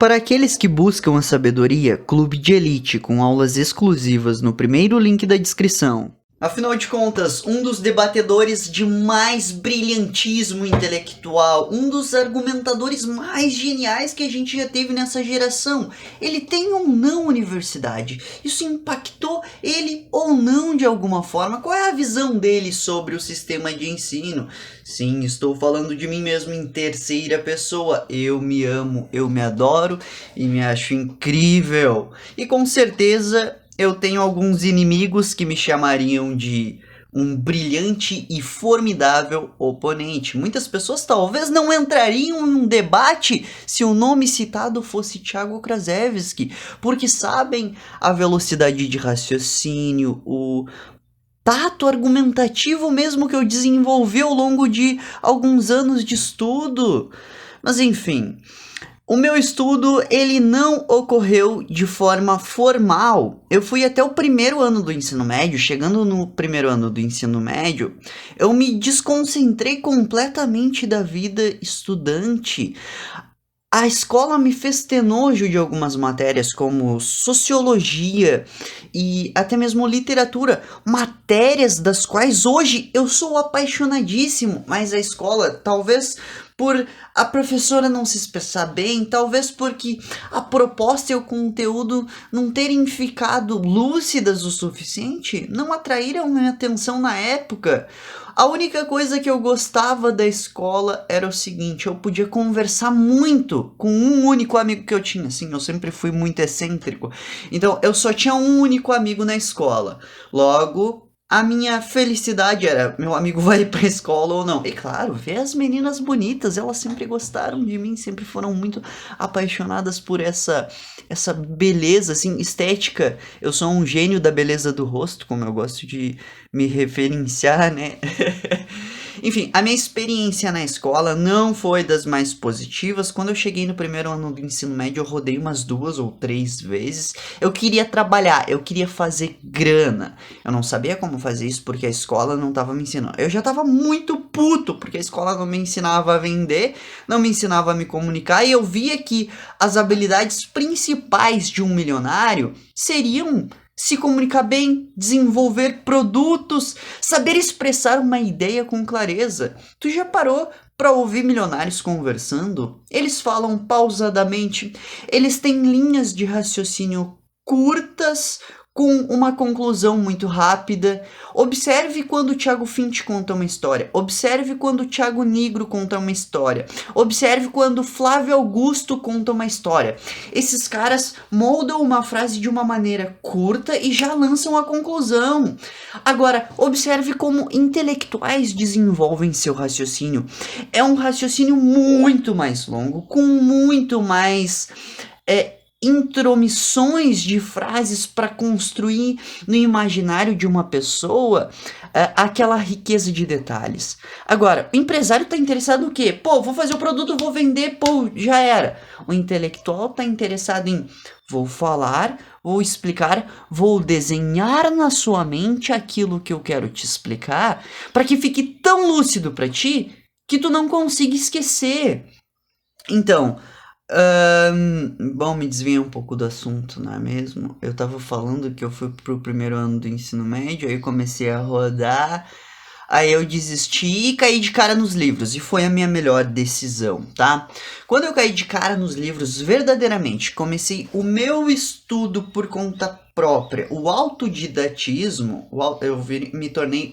Para aqueles que buscam a sabedoria, Clube de Elite com aulas exclusivas no primeiro link da descrição. Afinal de contas, um dos debatedores de mais brilhantismo intelectual, um dos argumentadores mais geniais que a gente já teve nessa geração, ele tem ou não universidade? Isso impactou ele ou não de alguma forma? Qual é a visão dele sobre o sistema de ensino? Sim, estou falando de mim mesmo em terceira pessoa. Eu me amo, eu me adoro e me acho incrível. E com certeza eu tenho alguns inimigos que me chamariam de um brilhante e formidável oponente. Muitas pessoas talvez não entrariam em um debate se o nome citado fosse Thiago Krasevski, porque sabem a velocidade de raciocínio, o tato argumentativo mesmo que eu desenvolvi ao longo de alguns anos de estudo. Mas enfim, o meu estudo, ele não ocorreu de forma formal. Eu fui até o primeiro ano do ensino médio. Chegando no primeiro ano do ensino médio, eu me desconcentrei completamente da vida estudante. A escola me fez ter nojo de algumas matérias como sociologia e até mesmo literatura, matérias das quais hoje eu sou apaixonadíssimo, mas a escola, talvez por a professora não se expressar bem, talvez porque a proposta e o conteúdo não terem ficado lúcidas o suficiente, não atraíram minha atenção na época. A única coisa que eu gostava da escola era o seguinte: eu podia conversar muito com um único amigo que eu tinha. Assim, eu sempre fui muito excêntrico. Então, eu só tinha um único amigo na escola. Logo, a minha felicidade era: meu amigo vai pra escola ou não. E claro, ver as meninas bonitas, elas sempre gostaram de mim, sempre foram muito apaixonadas por essa beleza, assim, estética. Eu sou um gênio da beleza do rosto, como eu gosto de me referenciar, né? Enfim, a minha experiência na escola não foi das mais positivas. Quando eu cheguei no primeiro ano do ensino médio, eu rodei umas 2 ou 3 vezes. Eu queria trabalhar, eu queria fazer grana. Eu não sabia como fazer isso porque a escola não estava me ensinando. Eu já estava muito puto porque a escola não me ensinava a vender, não me ensinava a me comunicar, e eu via que as habilidades principais de um milionário seriam se comunicar bem, desenvolver produtos, saber expressar uma ideia com clareza. Tu já parou para ouvir milionários conversando? Eles falam pausadamente, eles têm linhas de raciocínio curtas, com uma conclusão muito rápida. Observe quando o Thiago Fint conta uma história. Observe quando o Thiago Nigro conta uma história. Observe quando Flávio Augusto conta uma história. Esses caras moldam uma frase de uma maneira curta e já lançam a conclusão. Agora, observe como intelectuais desenvolvem seu raciocínio. É um raciocínio muito mais longo, com muito mais intromissões de frases para construir no imaginário de uma pessoa aquela riqueza de detalhes. Agora, o empresário está interessado no quê? Pô, vou fazer o produto, vou vender, pô, já era. O intelectual está interessado em: vou falar, vou explicar, vou desenhar na sua mente aquilo que eu quero te explicar, para que fique tão lúcido para ti que tu não consiga esquecer. Então, bom, me desviei um pouco do assunto, não é mesmo? Eu tava falando que eu fui pro primeiro ano do ensino médio, aí comecei a rodar, aí eu desisti e caí de cara nos livros, e foi a minha melhor decisão, tá? Quando eu caí de cara nos livros, verdadeiramente, comecei o meu estudo por conta própria, o autodidatismo, me tornei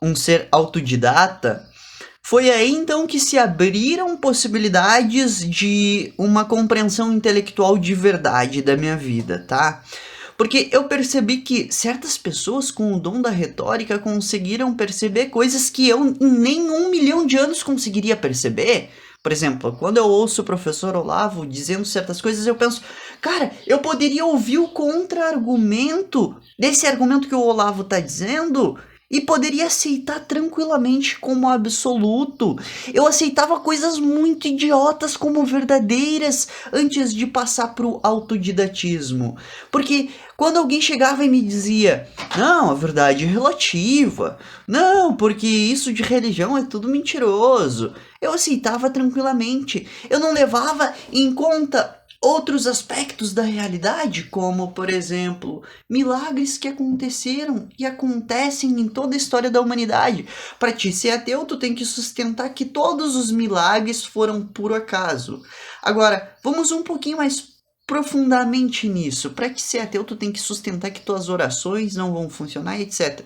um ser autodidata. Foi aí então que se abriram possibilidades de uma compreensão intelectual de verdade da minha vida, tá? Porque eu percebi que certas pessoas com o dom da retórica conseguiram perceber coisas que eu em nem 1 milhão de anos conseguiria perceber. Por exemplo, quando eu ouço o professor Olavo dizendo certas coisas, eu penso: cara, eu poderia ouvir o contra-argumento desse argumento que o Olavo tá dizendo e poderia aceitar tranquilamente como absoluto. Eu aceitava coisas muito idiotas como verdadeiras antes de passar pro autodidatismo. Porque quando alguém chegava e me dizia, não, a verdade é relativa, não, porque isso de religião é tudo mentiroso, eu aceitava tranquilamente. Eu não levava em conta outros aspectos da realidade, como, por exemplo, milagres que aconteceram e acontecem em toda a história da humanidade. Para ti ser ateu, tu tem que sustentar que todos os milagres foram por acaso. Agora, vamos um pouquinho mais profundamente nisso. Para que ser ateu, tu tem que sustentar que tuas orações não vão funcionar, etc.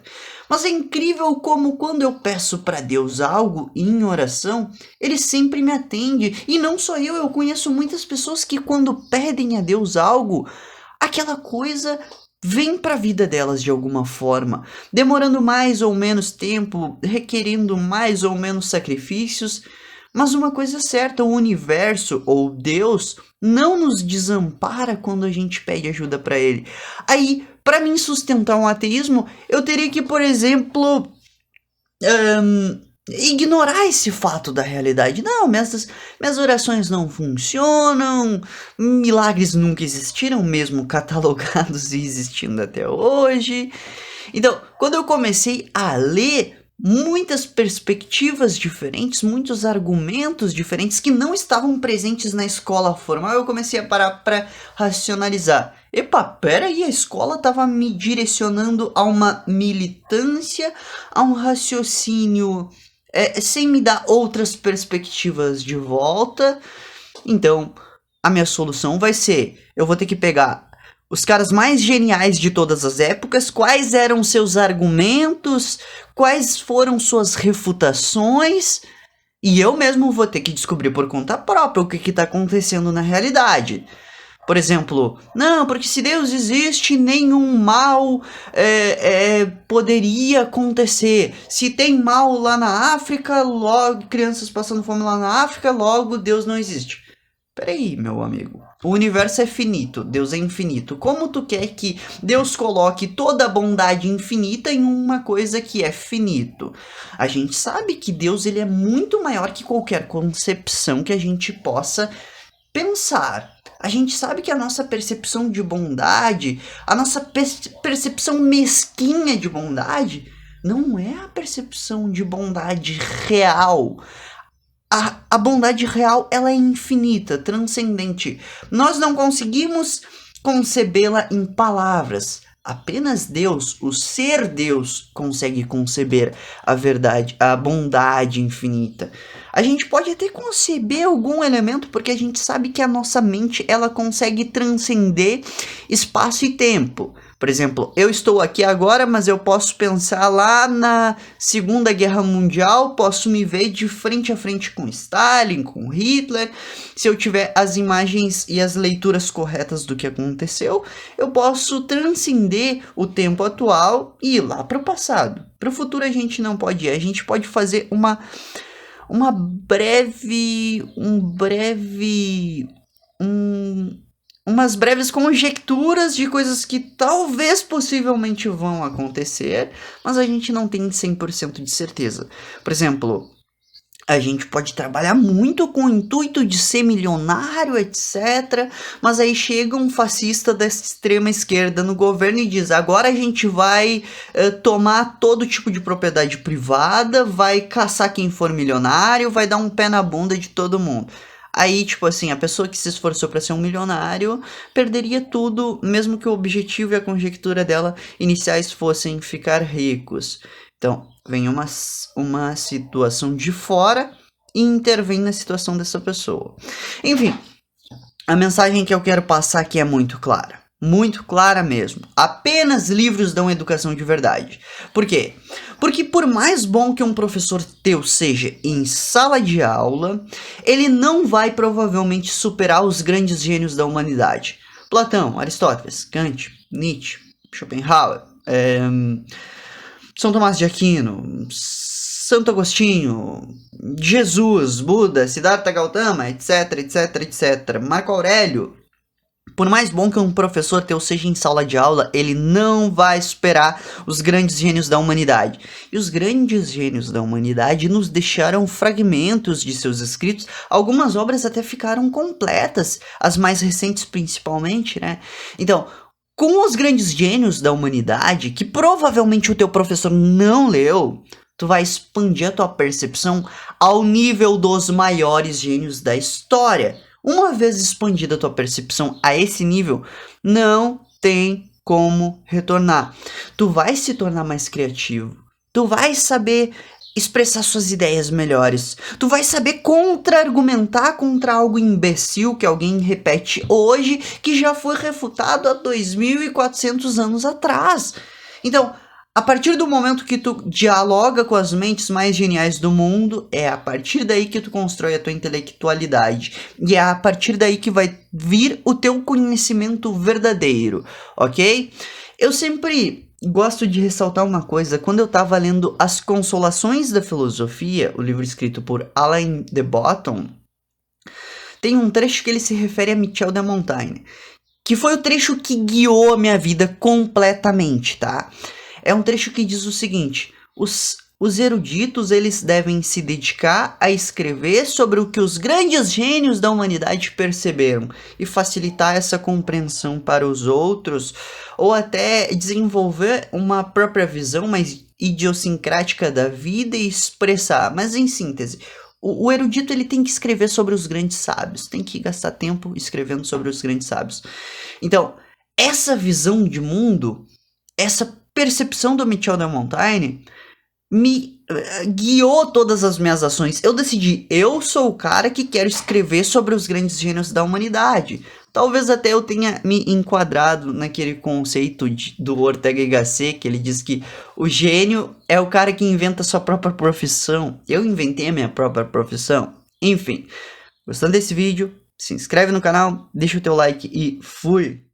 Mas é incrível como quando eu peço para Deus algo em oração, ele sempre me atende. E não só eu conheço muitas pessoas que quando pedem a Deus algo, aquela coisa vem para a vida delas de alguma forma, demorando mais ou menos tempo, requerendo mais ou menos sacrifícios. Mas uma coisa é certa, o universo ou Deus não nos desampara quando a gente pede ajuda para ele. Aí, para mim sustentar um ateísmo, eu teria que, por exemplo, ignorar esse fato da realidade. Não, minhas orações não funcionam, milagres nunca existiram, mesmo catalogados e existindo até hoje. Então, quando eu comecei a ler muitas perspectivas diferentes, muitos argumentos diferentes que não estavam presentes na escola formal, eu comecei a parar para racionalizar. Epa, peraí, a escola estava me direcionando a uma militância, a um raciocínio sem me dar outras perspectivas de volta. Então, a minha solução vai ser, eu vou ter que pegar os caras mais geniais de todas as épocas, quais eram seus argumentos, quais foram suas refutações, e eu mesmo vou ter que descobrir por conta própria o que está acontecendo na realidade. Por exemplo, não, porque se Deus existe, nenhum mal poderia acontecer. Se tem mal lá na África, logo crianças passando fome lá na África, logo Deus não existe. Peraí, meu amigo. O universo é finito, Deus é infinito. Como tu quer que Deus coloque toda a bondade infinita em uma coisa que é finito? A gente sabe que Deus ele é muito maior que qualquer concepção que a gente possa pensar. A gente sabe que a nossa percepção de bondade, a nossa percepção mesquinha de bondade, não é a percepção de bondade real. A bondade real, ela é infinita, transcendente. Nós não conseguimos concebê-la em palavras. Apenas Deus, o ser Deus, consegue conceber a verdade, a bondade infinita. A gente pode até conceber algum elemento, porque a gente sabe que a nossa mente, ela consegue transcender espaço e tempo. Por exemplo, eu estou aqui agora, mas eu posso pensar lá na Segunda Guerra Mundial, posso me ver de frente a frente com Stalin, com Hitler. Se eu tiver as imagens e as leituras corretas do que aconteceu, eu posso transcender o tempo atual e ir lá para o passado. Para o futuro a gente não pode ir, a gente pode fazer umas breves conjecturas de coisas que talvez possivelmente vão acontecer, mas a gente não tem 100% de certeza. Por exemplo, a gente pode trabalhar muito com o intuito de ser milionário, etc. Mas aí chega um fascista da extrema esquerda no governo e diz, agora a gente vai tomar todo tipo de propriedade privada, vai caçar quem for milionário, vai dar um pé na bunda de todo mundo. Aí, tipo assim, a pessoa que se esforçou para ser um milionário perderia tudo, mesmo que o objetivo e a conjectura dela iniciais fossem ficar ricos. Então, vem uma situação de fora e intervém na situação dessa pessoa. Enfim, a mensagem que eu quero passar aqui é muito clara. Muito clara mesmo. Apenas livros dão educação de verdade. Por quê? Porque por mais bom que um professor teu seja em sala de aula, ele não vai provavelmente superar os grandes gênios da humanidade. Platão, Aristóteles, Kant, Nietzsche, Schopenhauer, São Tomás de Aquino, Santo Agostinho, Jesus, Buda, Siddhartha Gautama, etc, etc, etc. Marco Aurélio, Por mais bom que um professor teu seja em sala de aula, ele não vai superar os grandes gênios da humanidade. E os grandes gênios da humanidade nos deixaram fragmentos de seus escritos. Algumas obras até ficaram completas, as mais recentes principalmente, né? Então, com os grandes gênios da humanidade, que provavelmente o teu professor não leu, tu vai expandir a tua percepção ao nível dos maiores gênios da história. Uma vez expandida a tua percepção a esse nível, não tem como retornar. Tu vai se tornar mais criativo. Tu vai saber expressar suas ideias melhores. Tu vai saber contra-argumentar contra algo imbecil que alguém repete hoje, que já foi refutado há 2.400 anos atrás. Então, a partir do momento que tu dialoga com as mentes mais geniais do mundo, é a partir daí que tu constrói a tua intelectualidade. E é a partir daí que vai vir o teu conhecimento verdadeiro, ok? Eu sempre gosto de ressaltar uma coisa. Quando eu estava lendo As Consolações da Filosofia, o livro escrito por Alain de Botton, tem um trecho que ele se refere a Michel de Montaigne, que foi o trecho que guiou a minha vida completamente, tá? É um trecho que diz o seguinte: os eruditos, eles devem se dedicar a escrever sobre o que os grandes gênios da humanidade perceberam e facilitar essa compreensão para os outros, ou até desenvolver uma própria visão mais idiosincrática da vida e expressar. Mas em síntese, o erudito, ele tem que escrever sobre os grandes sábios, tem que gastar tempo escrevendo sobre os grandes sábios. Então, essa visão de mundo, essa percepção do Michel de Montaigne me guiou todas as minhas ações. Eu decidi, eu sou o cara que quero escrever sobre os grandes gênios da humanidade. Talvez até eu tenha me enquadrado naquele conceito do Ortega y Gasset, que ele diz que o gênio é o cara que inventa a sua própria profissão. Eu inventei a minha própria profissão. Enfim, gostando desse vídeo, se inscreve no canal, deixa o teu like e fui!